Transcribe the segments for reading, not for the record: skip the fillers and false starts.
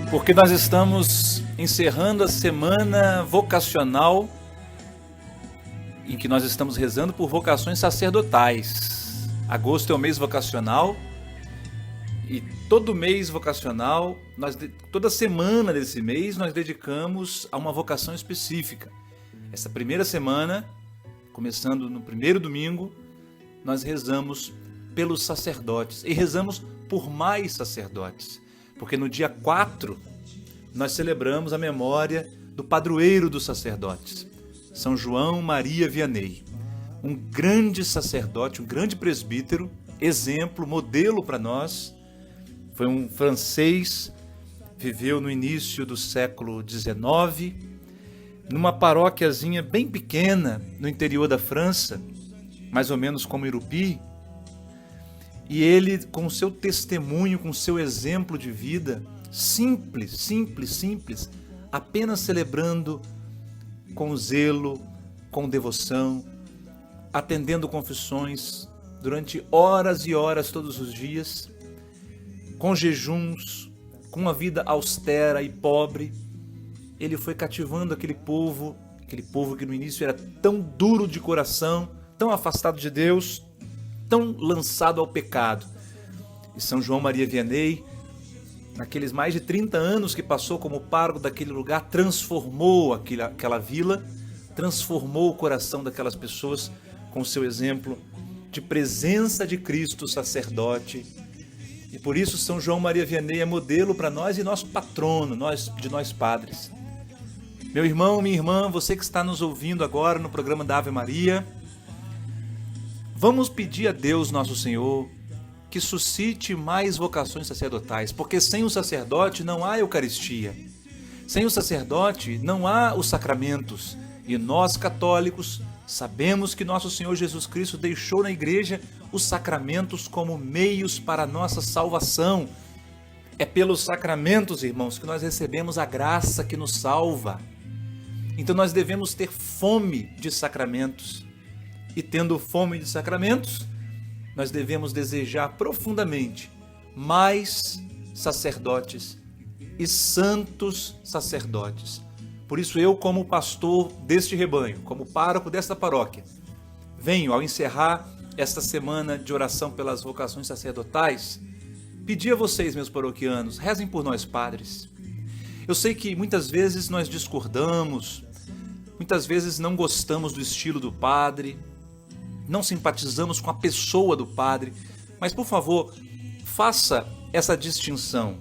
Porque nós estamos encerrando a semana vocacional em que nós estamos rezando por vocações sacerdotais. Agosto é o mês vocacional e todo mês vocacional, toda semana desse mês nós dedicamos a uma vocação específica. Essa primeira semana, começando no primeiro domingo, nós rezamos pelos sacerdotes e rezamos por mais sacerdotes. Porque no dia 4 nós celebramos a memória do padroeiro dos sacerdotes, São João Maria Vianney. Um grande sacerdote, um grande presbítero, exemplo, modelo para nós. Foi um francês, viveu no início do século XIX, numa paróquiazinha bem pequena no interior da França, mais ou menos como Irupi. E ele, com o seu testemunho, com o seu exemplo de vida, simples, apenas celebrando com zelo, com devoção, atendendo confissões durante horas e horas todos os dias, com jejuns, com uma vida austera e pobre. Ele foi cativando aquele povo que no início era tão duro de coração, tão afastado de Deus, tão lançado ao pecado. E São João Maria Vianney, naqueles mais de 30 anos que passou como pároco daquele lugar, transformou aquela vila, transformou o coração daquelas pessoas com o seu exemplo de presença de Cristo sacerdote. E por isso São João Maria Vianney é modelo para nós e nosso patrono, de nós padres. Meu irmão, minha irmã, você que está nos ouvindo agora no programa da Ave Maria, vamos pedir a Deus, nosso Senhor, que suscite mais vocações sacerdotais, porque sem o sacerdote não há Eucaristia. Sem o sacerdote não há os sacramentos. E nós, católicos, sabemos que nosso Senhor Jesus Cristo deixou na igreja os sacramentos como meios para a nossa salvação. É pelos sacramentos, irmãos, que nós recebemos a graça que nos salva. Então nós devemos ter fome de sacramentos. E tendo fome de sacramentos, nós devemos desejar profundamente mais sacerdotes e santos sacerdotes. Por isso eu, como pastor deste rebanho, como pároco desta paróquia, venho, ao encerrar esta semana de oração pelas vocações sacerdotais, pedir a vocês, meus paroquianos, rezem por nós, padres. Eu sei que muitas vezes nós discordamos, muitas vezes não gostamos do estilo do padre, não simpatizamos com a pessoa do padre, mas, por favor, faça essa distinção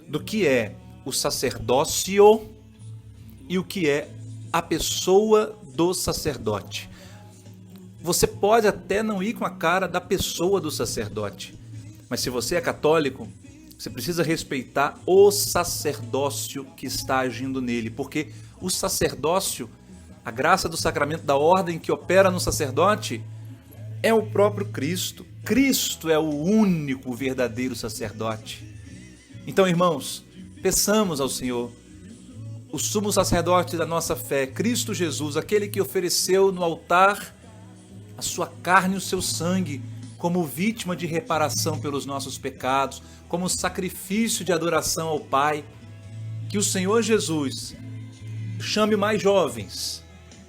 do que é o sacerdócio e o que é a pessoa do sacerdote. Você pode até não ir com a cara da pessoa do sacerdote, mas se você é católico, você precisa respeitar o sacerdócio que está agindo nele, porque o sacerdócio, a graça do sacramento da ordem que opera no sacerdote, é o próprio Cristo. Cristo é o único verdadeiro sacerdote. Então, irmãos, peçamos ao Senhor, o sumo sacerdote da nossa fé, Cristo Jesus, aquele que ofereceu no altar a sua carne e o seu sangue como vítima de reparação pelos nossos pecados, como sacrifício de adoração ao Pai, que o Senhor Jesus chame mais jovens.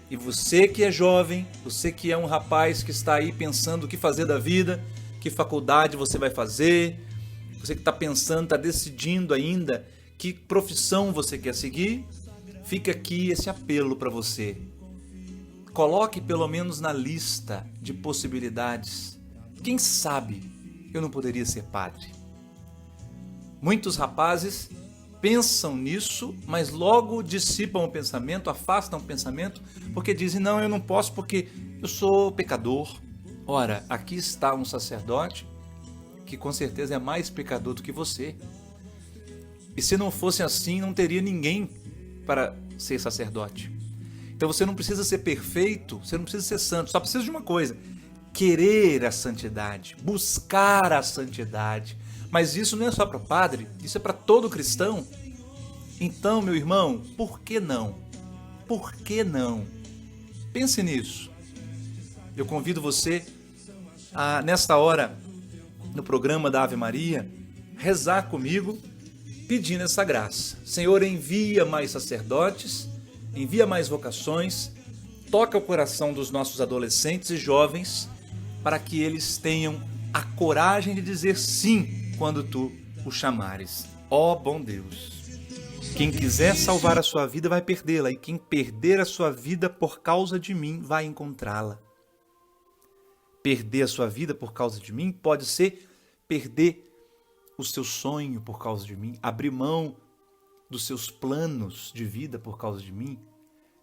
E você que é jovem, você que é um rapaz que está aí pensando o que fazer da vida, que faculdade você vai fazer, você que está pensando, está decidindo ainda que profissão você quer seguir, fica aqui esse apelo para você. Coloque pelo menos na lista de possibilidades. Quem sabe eu não poderia ser padre? Muitos rapazes pensam nisso, mas logo dissipam o pensamento, afastam o pensamento, porque dizem, não, eu não posso porque eu sou pecador. Ora, aqui está um sacerdote que com certeza é mais pecador do que você. E se não fosse assim, não teria ninguém para ser sacerdote. Então você não precisa ser perfeito, você não precisa ser santo, só precisa de uma coisa: querer a santidade, buscar a santidade. Mas isso não é só para o padre, isso é para todo cristão. Então, meu irmão, por que não? Por que não? Pense nisso. Eu convido você a, nesta hora, no programa da Ave Maria, rezar comigo pedindo essa graça. Senhor, envia mais sacerdotes, envia mais vocações, toca o coração dos nossos adolescentes e jovens para que eles tenham a coragem de dizer sim quando tu o chamares. Ó bom Deus! Quem quiser salvar a sua vida vai perdê-la, e quem perder a sua vida por causa de mim vai encontrá-la. Perder a sua vida por causa de mim pode ser perder o seu sonho por causa de mim, abrir mão dos seus planos de vida por causa de mim,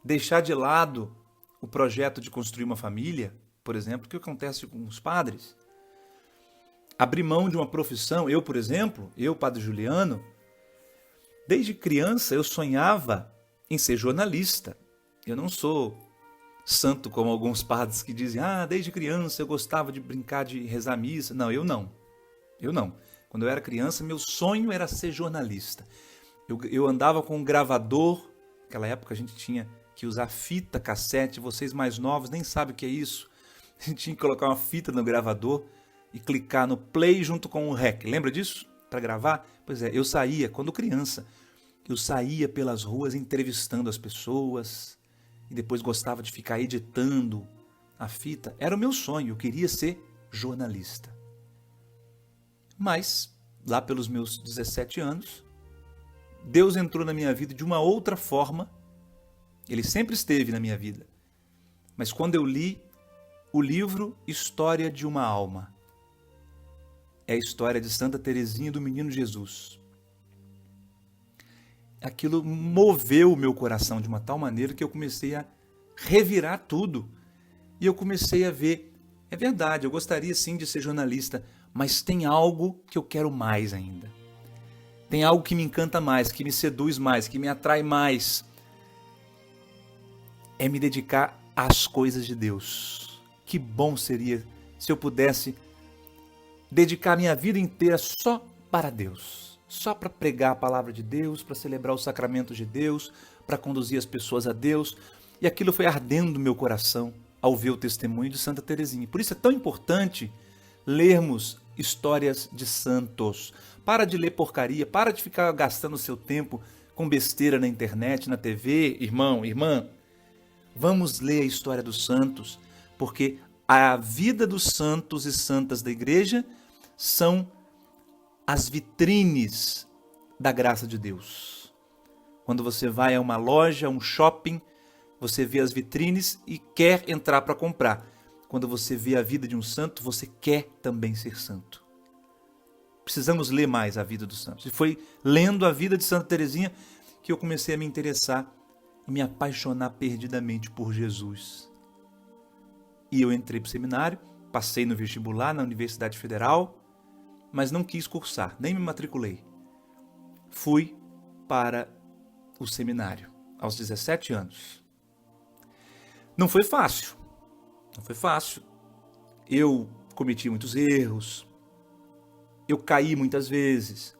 deixar de lado o projeto de construir uma família, por exemplo, que acontece com os padres. Abrir mão de uma profissão. Eu, por exemplo, Padre Juliano, desde criança eu sonhava em ser jornalista. Eu não sou santo como alguns padres que dizem, desde criança eu gostava de brincar de rezar missa. Não, eu não. Quando eu era criança, meu sonho era ser jornalista. Eu andava com um gravador. Naquela época a gente tinha que usar fita cassete. Vocês mais novos nem sabem o que é isso. A gente tinha que colocar uma fita no gravador e clicar no play junto com o REC. Lembra disso? Para gravar? Pois é, eu saía, quando criança, eu saía pelas ruas entrevistando as pessoas e depois gostava de ficar editando a fita. Era o meu sonho, eu queria ser jornalista. Mas, lá pelos meus 17 anos, Deus entrou na minha vida de uma outra forma. Ele sempre esteve na minha vida. Mas quando eu li o livro História de uma Alma, é a história de Santa Teresinha do Menino Jesus. Aquilo moveu o meu coração de uma tal maneira que eu comecei a revirar tudo. E eu comecei a ver, é verdade, eu gostaria sim de ser jornalista, mas tem algo que eu quero mais ainda. Tem algo que me encanta mais, que me seduz mais, que me atrai mais. É me dedicar às coisas de Deus. Que bom seria se eu pudesse dedicar minha vida inteira só para Deus. Só para pregar a palavra de Deus, para celebrar os sacramentos de Deus, para conduzir as pessoas a Deus. E aquilo foi ardendo no meu coração ao ver o testemunho de Santa Teresinha. Por isso é tão importante lermos histórias de santos. Para de ler porcaria, para de ficar gastando seu tempo com besteira na internet, na TV. Irmão, irmã, vamos ler a história dos santos, porque a vida dos santos e santas da igreja são as vitrines da graça de Deus. Quando você vai a uma loja, a um shopping, você vê as vitrines e quer entrar para comprar. Quando você vê a vida de um santo, você quer também ser santo. Precisamos ler mais a vida dos santos. E foi lendo a vida de Santa Teresinha que eu comecei a me interessar e me apaixonar perdidamente por Jesus. E eu entrei para o seminário, passei no vestibular na Universidade Federal, mas não quis cursar, nem me matriculei. Fui para o seminário aos 17 anos. Não foi fácil. Eu cometi muitos erros. Eu caí muitas vezes.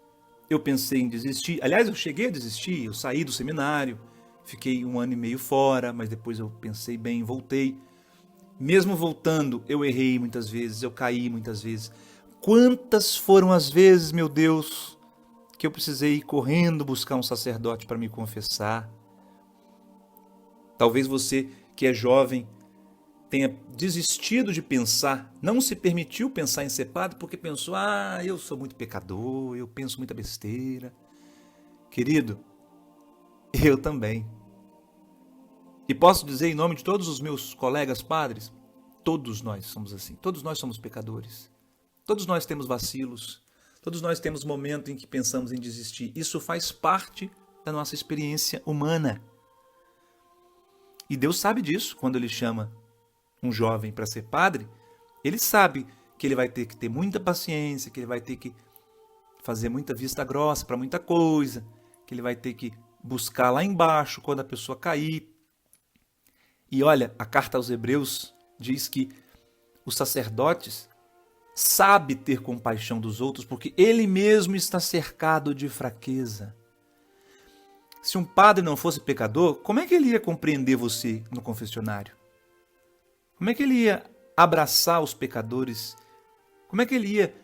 Eu pensei em desistir. Aliás, eu cheguei a desistir. Eu saí do seminário. Fiquei 1 ano e meio fora, mas depois eu pensei bem, voltei. Mesmo voltando, eu errei muitas vezes. Eu caí muitas vezes. Quantas foram as vezes, meu Deus, que eu precisei ir correndo buscar um sacerdote para me confessar. Talvez você que é jovem tenha desistido de pensar, não se permitiu pensar em ser padre porque pensou, eu sou muito pecador, eu penso muita besteira. Querido, eu também. E posso dizer em nome de todos os meus colegas padres, todos nós somos assim, todos nós somos pecadores. Todos nós temos vacilos, todos nós temos momentos em que pensamos em desistir. Isso faz parte da nossa experiência humana. E Deus sabe disso quando Ele chama um jovem para ser padre. Ele sabe que ele vai ter que ter muita paciência, que ele vai ter que fazer muita vista grossa para muita coisa, que ele vai ter que buscar lá embaixo quando a pessoa cair. E olha, a carta aos Hebreus diz que os sacerdotes sabe ter compaixão dos outros, porque ele mesmo está cercado de fraqueza. Se um padre não fosse pecador, como é que ele ia compreender você no confessionário? Como é que ele ia abraçar os pecadores? Como é que ele ia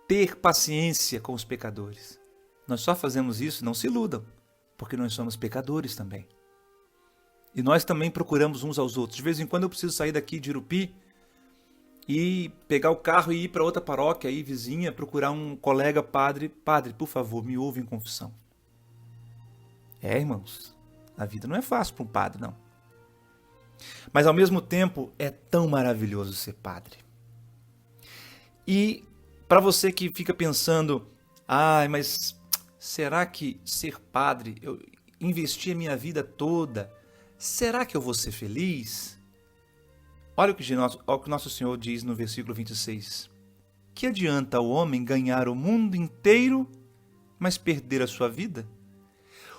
ter paciência com os pecadores. Nós só fazemos isso, não se iludam, porque nós somos pecadores também. E nós também procuramos uns aos outros. De vez em quando eu preciso sair daqui de Irupi e pegar o carro e ir para outra paróquia aí vizinha, procurar um colega padre. Padre, por favor, me ouve em confissão. Irmãos, a vida não é fácil para um padre, não. Mas ao mesmo tempo é tão maravilhoso ser padre. E para você que fica pensando, mas será que ser padre, eu investi a minha vida toda, será que eu vou ser feliz? Olha o que nosso Senhor diz no versículo 26. Que adianta o homem ganhar o mundo inteiro, mas perder a sua vida?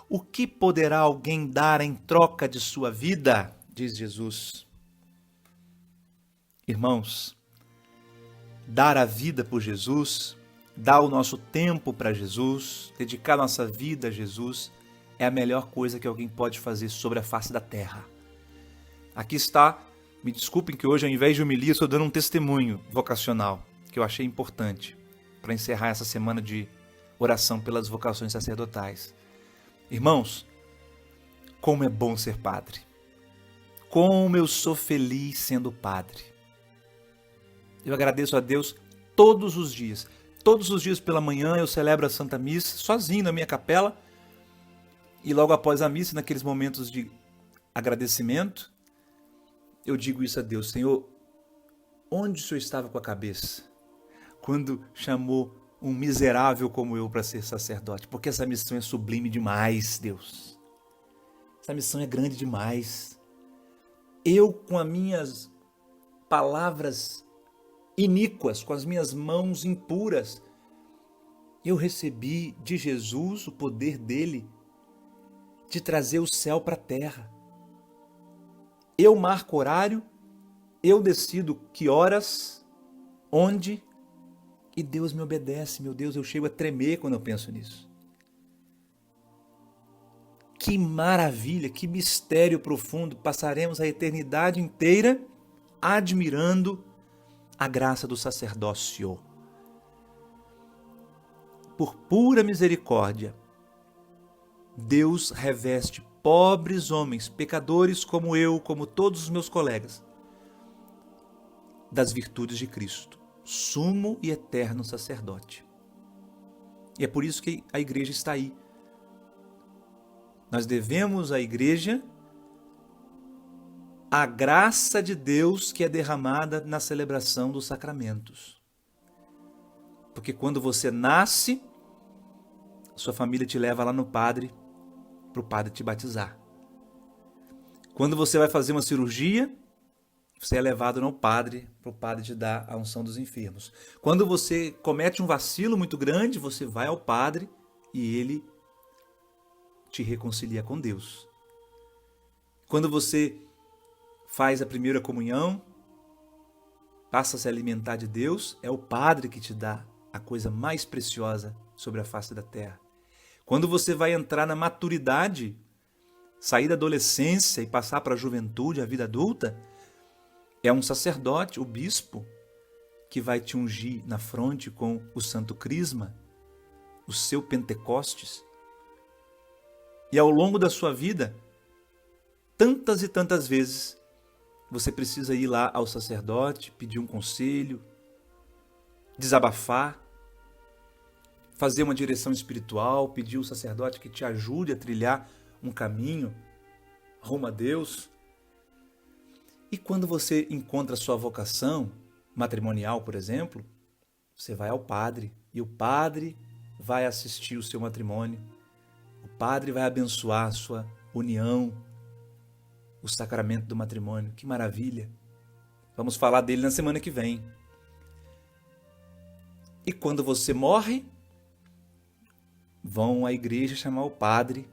O que poderá alguém dar em troca de sua vida? Diz Jesus. Irmãos, dar a vida por Jesus, dar o nosso tempo para Jesus, dedicar nossa vida a Jesus, é a melhor coisa que alguém pode fazer sobre a face da terra. Aqui está, me desculpem que hoje, ao invés de homilia, estou dando um testemunho vocacional, que eu achei importante, para encerrar essa semana de oração pelas vocações sacerdotais. Irmãos, como é bom ser padre. Como eu sou feliz sendo padre. Eu agradeço a Deus todos os dias. Todos os dias pela manhã eu celebro a Santa Missa, sozinho na minha capela. E logo após a missa, naqueles momentos de agradecimento, eu digo isso a Deus. Senhor, onde o Senhor estava com a cabeça quando chamou um miserável como eu para ser sacerdote? Porque essa missão é sublime demais, Deus. Essa missão é grande demais. Eu, com as minhas palavras iníquas, com as minhas mãos impuras, eu recebi de Jesus o poder dele de trazer o céu para a terra. Eu marco horário, eu decido que horas, onde, e Deus me obedece. Meu Deus, eu chego a tremer quando eu penso nisso. Que maravilha, que mistério profundo. Passaremos a eternidade inteira admirando a graça do sacerdócio. Por pura misericórdia, Deus reveste pobres homens, pecadores como eu, como todos os meus colegas, das virtudes de Cristo, sumo e eterno sacerdote. E é por isso que a igreja está aí. Nós devemos à igreja a graça de Deus que é derramada na celebração dos sacramentos. Porque quando você nasce, sua família te leva lá no padre, para o padre te batizar. Quando você vai fazer uma cirurgia, você é levado no padre, para o padre te dar a unção dos enfermos. Quando você comete um vacilo muito grande, você vai ao padre e ele te reconcilia com Deus. Quando você faz a primeira comunhão, passa a se alimentar de Deus, é o padre que te dá a coisa mais preciosa sobre a face da terra. Quando você vai entrar na maturidade, sair da adolescência e passar para a juventude, a vida adulta, é um sacerdote, o bispo, que vai te ungir na fronte com o santo crisma, o seu Pentecostes. E ao longo da sua vida, tantas e tantas vezes, você precisa ir lá ao sacerdote, pedir um conselho, desabafar, fazer uma direção espiritual, pedir ao sacerdote que te ajude a trilhar um caminho rumo a Deus. E quando você encontra a sua vocação matrimonial, por exemplo, você vai ao padre e o padre vai assistir o seu matrimônio. O padre vai abençoar a sua união, o sacramento do matrimônio. Que maravilha! Vamos falar dele na semana que vem. E quando você morre, vão à igreja chamar o padre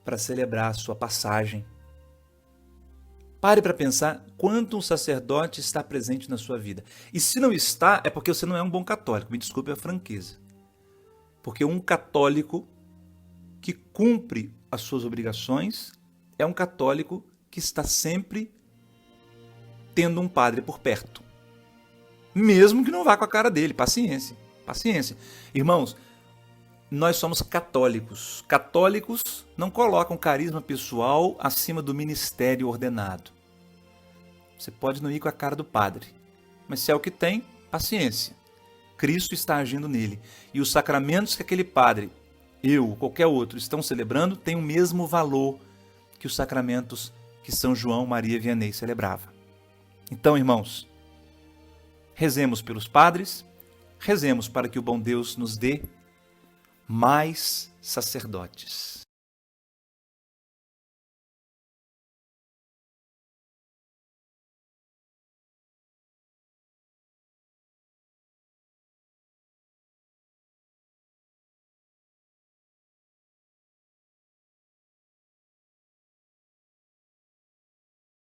para celebrar a sua passagem. Pare para pensar quanto um sacerdote está presente na sua vida. E se não está, é porque você não é um bom católico. Me desculpe a franqueza. Porque um católico que cumpre as suas obrigações é um católico que está sempre tendo um padre por perto. Mesmo que não vá com a cara dele, paciência. Paciência. Irmãos, nós somos católicos. Católicos não colocam carisma pessoal acima do ministério ordenado. Você pode não ir com a cara do padre, mas se é o que tem, paciência. Cristo está agindo nele. E os sacramentos que aquele padre, eu, ou qualquer outro, estão celebrando, têm o mesmo valor que os sacramentos que São João Maria Vianney celebrava. Então, irmãos, rezemos pelos padres, rezemos para que o bom Deus nos dê mais sacerdotes.